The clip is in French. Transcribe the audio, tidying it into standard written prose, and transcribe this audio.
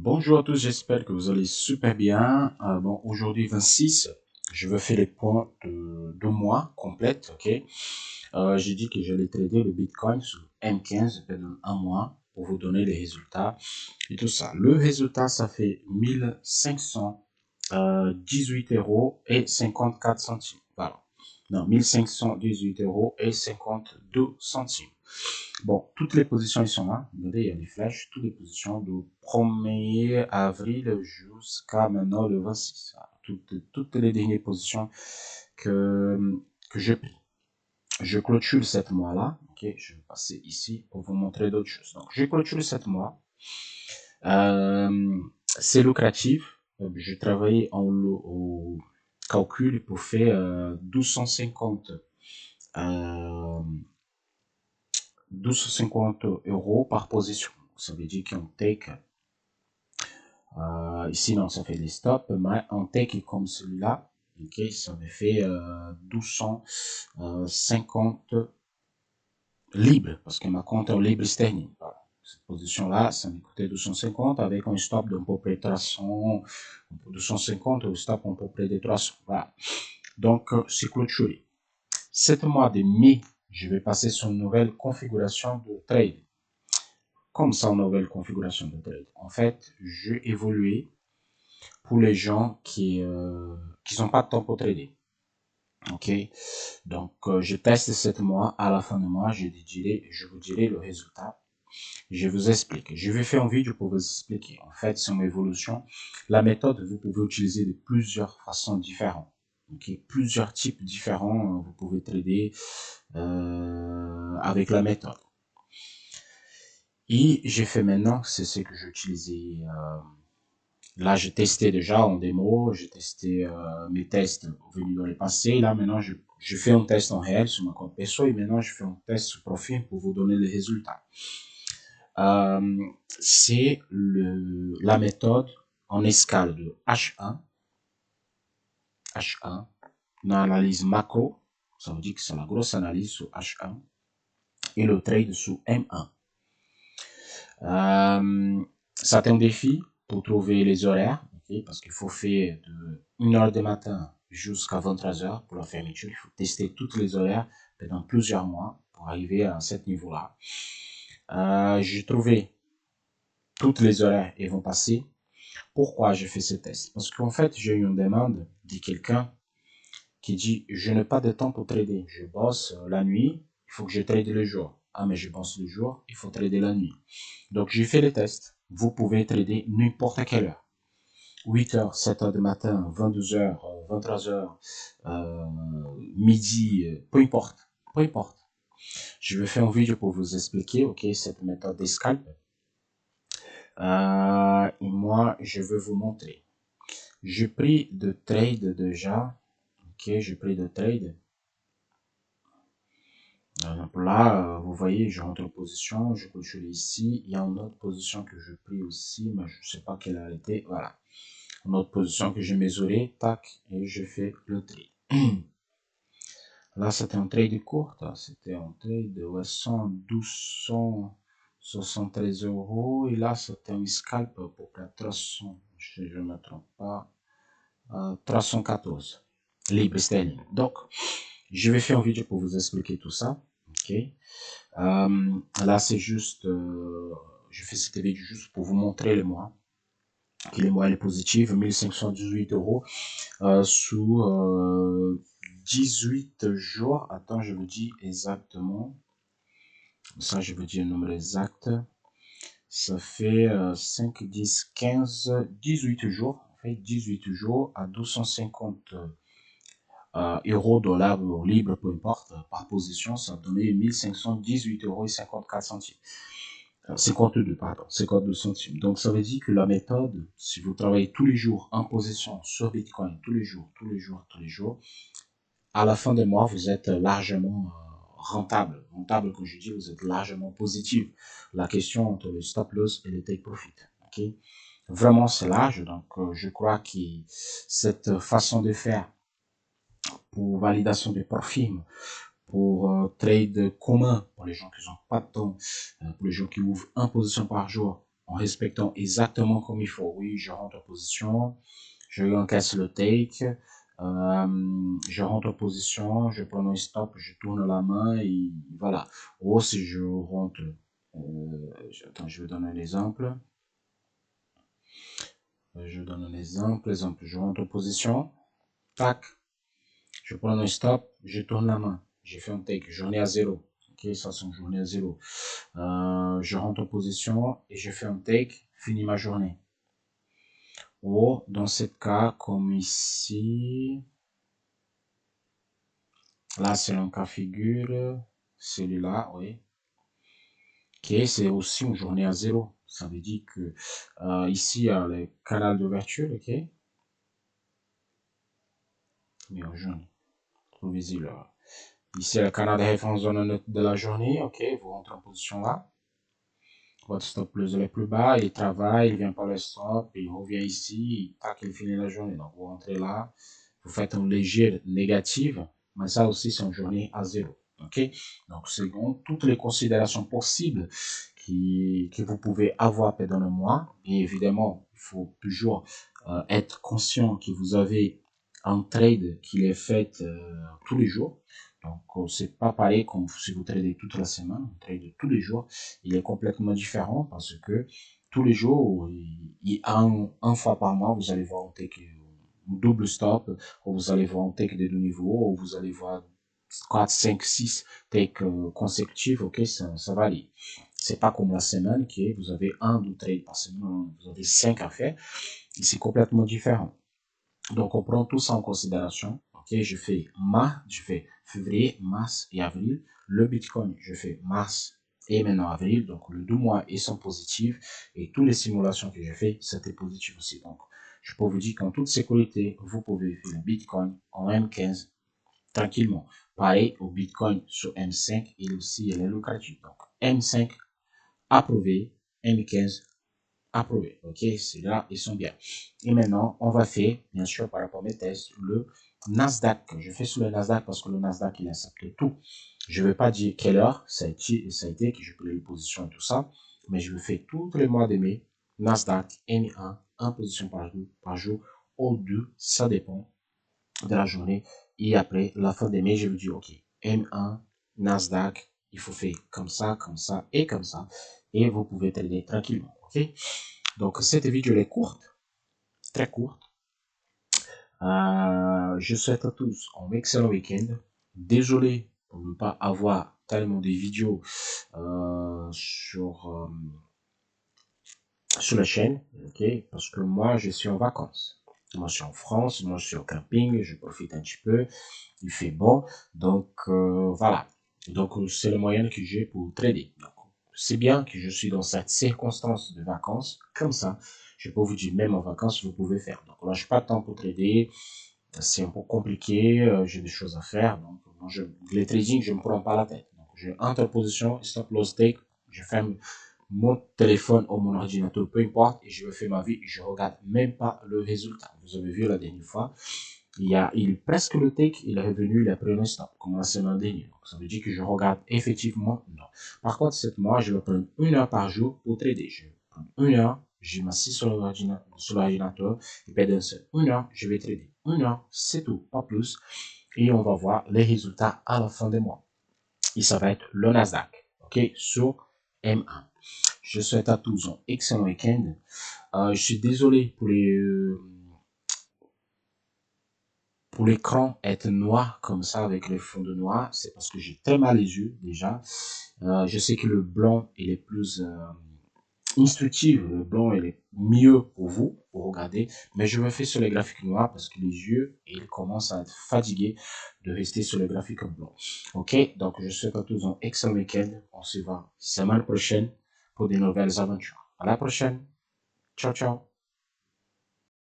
Bonjour à tous, j'espère que vous allez super bien. Bon, aujourd'hui 26, je veux faire les points de 2 mois complètes, ok? J'ai dit que j'allais trader le Bitcoin sur M15 pendant un mois pour vous donner les résultats et tout ça. Le résultat, ça fait 1518 euros et 54 centimes. Voilà. Non, 1518 euros et 52 centimes. Bon, toutes les positions, ils sont là. Regardez, il y a des flèches. Toutes les positions du 1er avril jusqu'à maintenant le 26. Voilà. Toutes les dernières positions que j'ai pris. Je clôture 7 mois-là. Ok, je vais passer ici pour vous montrer d'autres choses. Donc, je clôture 7 mois. C'est lucratif. Je travaillais au calcul pour faire 1250 euros par position. Ça veut dire qu'on take, ici non, ça fait des stops, mais un take comme celui-là, ok, ça me fait 1250 libres, parce que ma compte est libre sterling. Voilà. Cette position-là, ça me coûtait 250 avec un stop d'à peu près 300, 250, au stop à peu près de 300. Voilà. Donc, c'est clôturé. 7 mois de mai, je vais passer sur une nouvelle configuration de trade. Comme ça, une nouvelle configuration de trade. En fait, j'ai évolué pour les gens qui n'ont pas de temps pour trader. Ok, donc je teste 7 mois. À la fin du mois, je vous dirai le résultat. Je vous explique. Je vais faire une vidéo pour vous expliquer. En fait, c'est une évolution. La méthode, vous pouvez utiliser de plusieurs façons différentes. Ok, plusieurs types différents. Vous pouvez trader avec la méthode. Et j'ai fait maintenant, c'est ce que j'utilisais. Là, j'ai testé déjà en démo, j'ai testé mes tests venus dans le passé. Là, maintenant, je fais un test en réel sur ma compte perso et maintenant, je fais un test sur profil pour vous donner les résultats. C'est la méthode en escale de H1, une analyse macro, ça veut dire que c'est la grosse analyse sur H1 et le trade sous M1. C'est un défi pour trouver les horaires, okay, parce qu'il faut faire de 1h du matin jusqu'à 23h pour la fermeture. Il faut tester tous les horaires pendant plusieurs mois pour arriver à ce niveau-là. J'ai trouvé toutes les horaires et vont passer. Pourquoi j'ai fait ce test? Parce qu'en fait, j'ai eu une demande de quelqu'un qui dit, je n'ai pas de temps pour trader. Je bosse la nuit, il faut que je trade le jour. Ah, mais je bosse le jour, il faut trader la nuit. Donc, j'ai fait le test. Vous pouvez trader n'importe quelle heure. 8h, 7h du matin, 22h, 23h, midi, peu importe. Peu importe. Je vais faire une vidéo pour vous expliquer, ok, cette méthode des scalps. Et moi, je vais vous montrer. J'ai pris de trade déjà. Ok, j'ai pris de trade. Là, vous voyez, je rentre en position, je clôture ici. Il y a une autre position que je pris aussi, mais je ne sais pas quelle a été. Voilà. Une autre position que j'ai mesurée, tac, et je fais le trade. Là, c'était un trade court, c'était un trade de 1273 euros. Et là, c'était un scalp pour 300, si je ne me trompe pas, 314 libres sterling. Donc, je vais faire une vidéo pour vous expliquer tout ça. Ok. Là, c'est juste, je fais cette vidéo juste pour vous montrer les mois. Que les mois est positif, 1518 euros sous 18 jours. Attends, je vous dis exactement. Ça, je vous dis le nombre exact. Ça fait 5, 10, 15, 18 jours. En fait, 18 jours à 250 euros, dollars ou libres, peu importe, par position, ça donnait 1518 euros et 54 centimes. 52, pardon, 52 centimes. Donc, ça veut dire que la méthode, si vous travaillez tous les jours en position sur Bitcoin, tous les jours, à la fin du mois, vous êtes largement rentable. Rentable, comme je dis, vous êtes largement positif. La question entre le stop loss et le take profit. Okay? Vraiment, c'est large. Donc, je crois que cette façon de faire pour validation des profils, pour trade commun, pour les gens qui n'ont pas de temps, pour les gens qui ouvrent une position par jour, en respectant exactement comme il faut. Oui, je rentre en position, je encaisse le take, je rentre en position, je prends un stop, je tourne la main et voilà. Ou si je rentre, attends, je vais donner un exemple. Exemple, je rentre en position, tac, je prends un stop, je tourne la main, j'ai fait un take, journée à 0. Ok, ça c'est une journée à 0. Je rentre en position et je fais un take, finis ma journée. Ou dans ce cas, comme ici, là c'est un cas figure, celui-là, oui. Ok, c'est aussi une journée à 0. Ça veut dire que ici il y a le canal d'ouverture, ok. Mais en jaune, trop visible. Ici, le canal de référence zone de la journée, ok, vous rentrez en position là. Votre stop loss est plus bas, il travaille, il vient par le stop, il revient ici, tac, il finit la journée. Donc, vous rentrez là, vous faites un léger négatif, mais ça aussi, c'est une journée à 0. Ok? Donc, c'est toutes les considérations possibles que vous pouvez avoir pendant le mois. Bien évidemment, il faut toujours être conscient que vous avez un trade qui est fait tous les jours. Donc, c'est pas pareil comme si vous tradez toute la semaine, vous tradez tous les jours. Il est complètement différent parce que tous les jours, un fois par mois, vous allez voir un take double stop, ou vous allez voir un take de 2 niveaux, ou vous allez voir 4, 5, 6 takes consécutifs, ok, ça va aller. C'est pas comme la semaine qui est, vous avez 2 trades par semaine, vous avez 5 à faire, et c'est complètement différent. Donc, on prend tout ça en considération. Ok, je fais février, mars et avril. Le Bitcoin, je fais mars et maintenant avril. Donc, les 2 mois, ils sont positifs. Et toutes les simulations que j'ai fait, c'était positif aussi. Donc, je peux vous dire qu'en toute sécurité, vous pouvez faire le Bitcoin en M15 tranquillement. Pareil au Bitcoin sur M5, il aussi, il est lucratif. Donc, M5 approuvé, M15 approuvé. Ok, c'est là, ils sont bien. Et maintenant, on va faire, bien sûr, par rapport à mes tests, le Nasdaq. Je fais sur le Nasdaq parce que le Nasdaq, il accepte tout. Je ne vais pas dire quelle heure ça a été que je pris les positions et tout ça, mais je le fais tous les mois de mai. Nasdaq, M1 position par jour, ou 2, ça dépend de la journée. Et après, la fin de mai, je vais dire, ok, M1, Nasdaq, il faut faire comme ça et comme ça. Et vous pouvez trader tranquillement. Ok? Donc, cette vidéo est courte, très courte. Je souhaite à tous un excellent week-end. Désolé pour ne pas avoir tellement de vidéos sur la chaîne, ok, parce que moi, je suis en vacances. Moi, je suis en France, moi, je suis au camping, je profite un petit peu, il fait bon, donc voilà. Donc, c'est le moyen que j'ai pour trader. C'est bien que je suis dans cette circonstance de vacances, comme ça, je peux vous dire, même en vacances, vous pouvez faire. Donc là, je n'ai pas de temps pour trader, c'est un peu compliqué, j'ai des choses à faire, donc moi, les trading, je ne me prends pas la tête. Donc, je entre en position, stop loss take, je ferme mon téléphone ou mon ordinateur, peu importe, et je me fais ma vie, je regarde même pas le résultat. Vous avez vu la dernière fois, presque le take, il est revenu, il a pris un stop, comme la semaine dernière. Donc, ça veut dire que je regarde effectivement, non. Par contre, cette mois, je vais prendre 1 heure par jour pour trader. Je vais prendre 1 heure, je m'assieds sur l'ordinateur, et pendant cette 1 heure, je vais trader. 1 heure, c'est tout, pas plus. Et on va voir les résultats à la fin du mois. Et ça va être le Nasdaq, ok, sur M1. Je souhaite à tous un excellent week-end. Je suis désolé pour l'écran être noir comme ça avec le fond de noir. C'est parce que j'ai très mal les yeux déjà. Je sais que le blanc il est plus instructif, le blanc il est mieux pour vous pour regarder, mais je me fais sur les graphiques noirs parce que les yeux ils commencent à être fatigués de rester sur les graphiques blancs. Ok, donc je souhaite à tous un excellent week-end. On se voit semaine prochaine pour de nouvelles aventures. À la prochaine. Ciao, ciao.